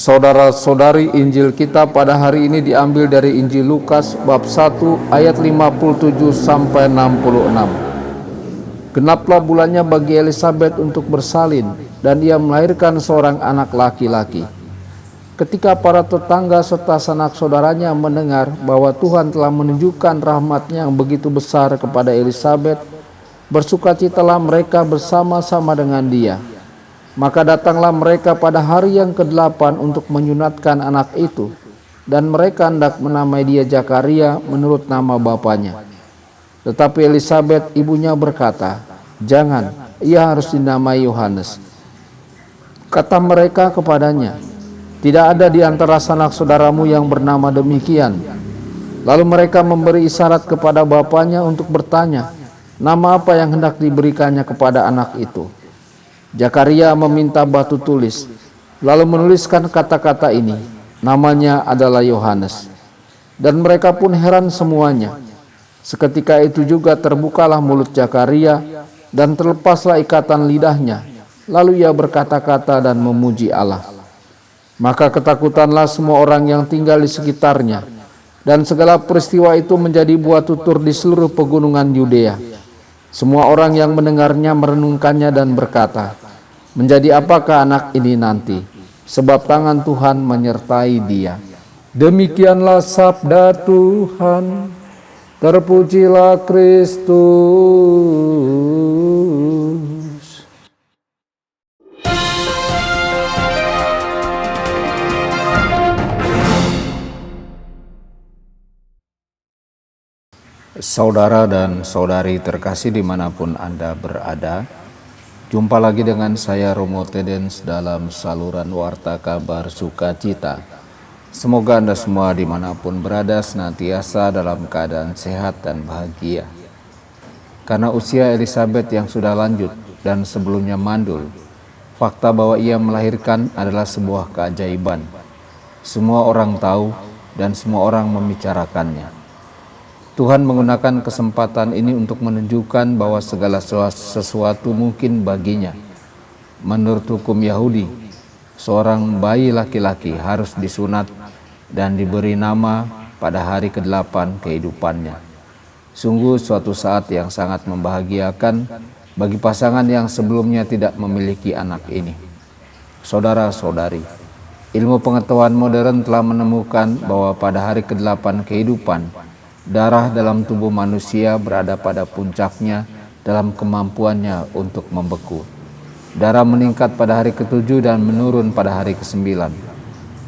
Saudara-saudari, Injil kita pada hari ini diambil dari Injil Lukas bab 1 ayat 57 sampai 66. Genaplah bulannya bagi Elisabet untuk bersalin, dan ia melahirkan seorang anak laki-laki. Ketika para tetangga serta sanak saudaranya mendengar bahwa Tuhan telah menunjukkan rahmat-Nya yang begitu besar kepada Elisabet, bersukacitalah mereka bersama-sama dengan dia. Maka datanglah mereka pada hari yang ke-8 untuk menyunatkan anak itu, dan mereka hendak menamai dia Zakaria menurut nama bapaknya. Tetapi Elisabet ibunya berkata, "Jangan, ia harus dinamai Yohanes." Kata mereka kepadanya, "Tidak ada di antara sanak saudaramu yang bernama demikian." Lalu mereka memberi isyarat kepada bapaknya untuk bertanya, nama apa yang hendak diberikannya kepada anak itu. Zakaria meminta batu tulis, lalu menuliskan kata-kata ini, namanya adalah Yohanes. Dan mereka pun heran semuanya. Seketika itu juga terbukalah mulut Zakaria, dan terlepaslah ikatan lidahnya. Lalu ia berkata-kata dan memuji Allah. Maka ketakutanlah semua orang yang tinggal di sekitarnya, dan segala peristiwa itu menjadi buah tutur di seluruh pegunungan Yudea. Semua orang yang mendengarnya merenungkannya dan berkata, "Menjadi apakah anak ini nanti? Sebab tangan Tuhan menyertai dia." Demikianlah sabda Tuhan. Terpujilah Kristus. Saudara dan saudari terkasih dimanapun Anda berada, jumpa lagi dengan saya Romo Tedens dalam saluran Warta Kabar Sukacita. Semoga Anda semua dimanapun berada senantiasa dalam keadaan sehat dan bahagia. Karena usia Elisabet yang sudah lanjut dan sebelumnya mandul, fakta bahwa ia melahirkan adalah sebuah keajaiban. Semua orang tahu dan semua orang membicarakannya. Tuhan menggunakan kesempatan ini untuk menunjukkan bahwa segala sesuatu mungkin baginya. Menurut hukum Yahudi, seorang bayi laki-laki harus disunat dan diberi nama pada hari ke-8 kehidupannya. Sungguh suatu saat yang sangat membahagiakan bagi pasangan yang sebelumnya tidak memiliki anak ini. Saudara-saudari, ilmu pengetahuan modern telah menemukan bahwa pada hari ke-8 kehidupan, darah dalam tubuh manusia berada pada puncaknya dalam kemampuannya untuk membeku. Darah meningkat pada hari ke-7 dan menurun pada hari ke-9.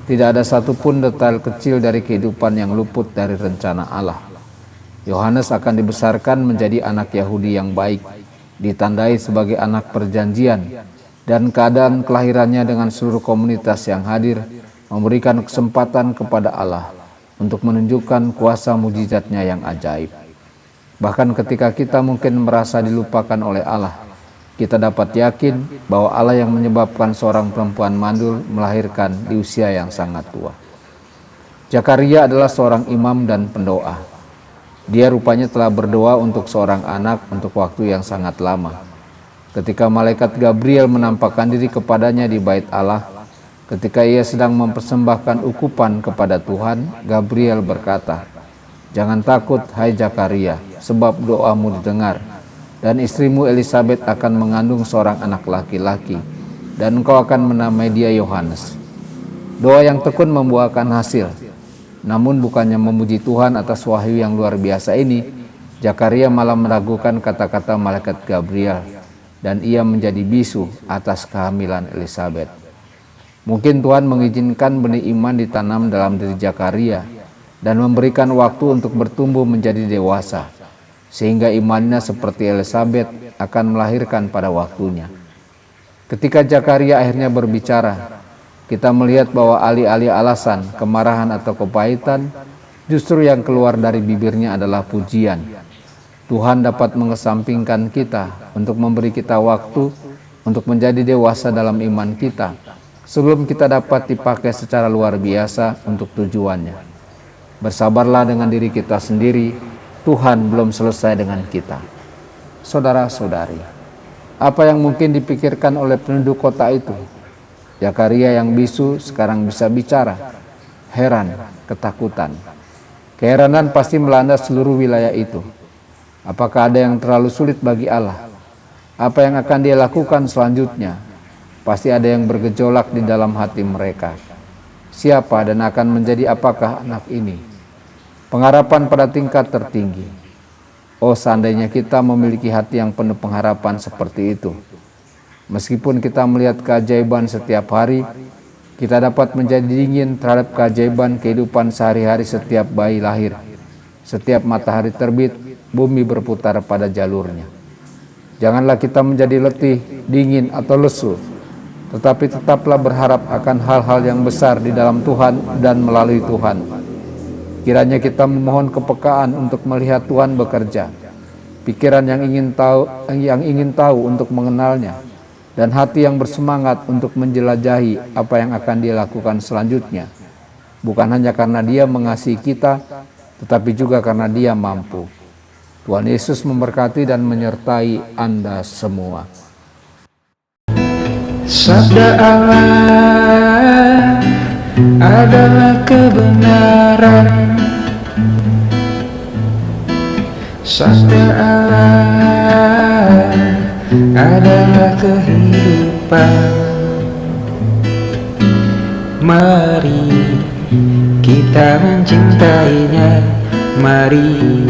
Tidak ada satupun detail kecil dari kehidupan yang luput dari rencana Allah. Yohanes akan dibesarkan menjadi anak Yahudi yang baik, ditandai sebagai anak perjanjian, dan keadaan kelahirannya dengan seluruh komunitas yang hadir memberikan kesempatan kepada Allah untuk menunjukkan kuasa mujizatnya yang ajaib. Bahkan ketika kita mungkin merasa dilupakan oleh Allah, kita dapat yakin bahwa Allah yang menyebabkan seorang perempuan mandul melahirkan di usia yang sangat tua. Zakaria adalah seorang imam dan pendoa. Dia rupanya telah berdoa untuk seorang anak untuk waktu yang sangat lama. Ketika malaikat Gabriel menampakkan diri kepadanya di bait Allah, ketika ia sedang mempersembahkan ukupan kepada Tuhan, Gabriel berkata, "Jangan takut, hai Zakaria, sebab doamu didengar, dan istrimu Elisabet akan mengandung seorang anak laki-laki, dan engkau akan menamai dia Yohanes." Doa yang tekun membuahkan hasil. Namun bukannya memuji Tuhan atas wahyu yang luar biasa ini, Zakaria malah meragukan kata-kata malaikat Gabriel, dan ia menjadi bisu atas kehamilan Elisabet. Mungkin Tuhan mengizinkan benih iman ditanam dalam diri Zakaria dan memberikan waktu untuk bertumbuh menjadi dewasa, sehingga imannya seperti Elisabet akan melahirkan pada waktunya. Ketika Zakaria akhirnya berbicara, kita melihat bahwa alih-alih alasan, kemarahan atau kepahitan, justru yang keluar dari bibirnya adalah pujian. Tuhan dapat mengesampingkan kita untuk memberi kita waktu untuk menjadi dewasa dalam iman kita, sebelum kita dapat dipakai secara luar biasa untuk tujuannya. Bersabarlah dengan diri kita sendiri, Tuhan belum selesai dengan kita. Saudara-saudari, apa yang mungkin dipikirkan oleh penduduk kota itu? Zakaria yang bisu sekarang bisa bicara. Heran, ketakutan. Keheranan pasti melanda seluruh wilayah itu. Apakah ada yang terlalu sulit bagi Allah? Apa yang akan Dia lakukan selanjutnya? Pasti ada yang bergejolak di dalam hati mereka. Siapa dan akan menjadi apakah anak ini? Pengharapan pada tingkat tertinggi. Oh, seandainya kita memiliki hati yang penuh pengharapan seperti itu. Meskipun kita melihat keajaiban setiap hari, kita dapat menjadi dingin terhadap keajaiban kehidupan sehari-hari setiap bayi lahir. Setiap matahari terbit, bumi berputar pada jalurnya. Janganlah kita menjadi letih, dingin, atau lesu, tetapi tetaplah berharap akan hal-hal yang besar di dalam Tuhan dan melalui Tuhan. Kiranya kita memohon kepekaan untuk melihat Tuhan bekerja, pikiran yang ingin tahu untuk mengenalnya, dan hati yang bersemangat untuk menjelajahi apa yang akan Dia lakukan selanjutnya. Bukan hanya karena Dia mengasihi kita, tetapi juga karena Dia mampu. Tuhan Yesus memberkati dan menyertai Anda semua. Sabda Allah adalah kebenaran. Sabda Allah adalah kehidupan. Mari kita mencintainya, mari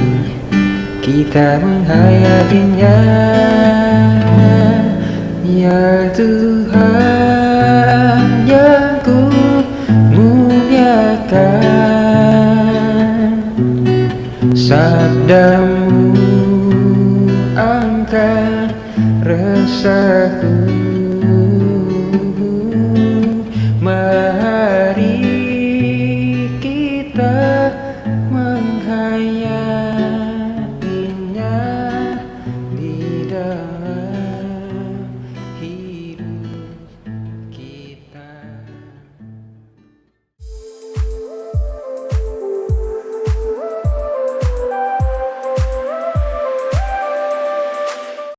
kita menghayatinya. Ya Tuhan yang ku muliakan, sabdamu angkat resahku.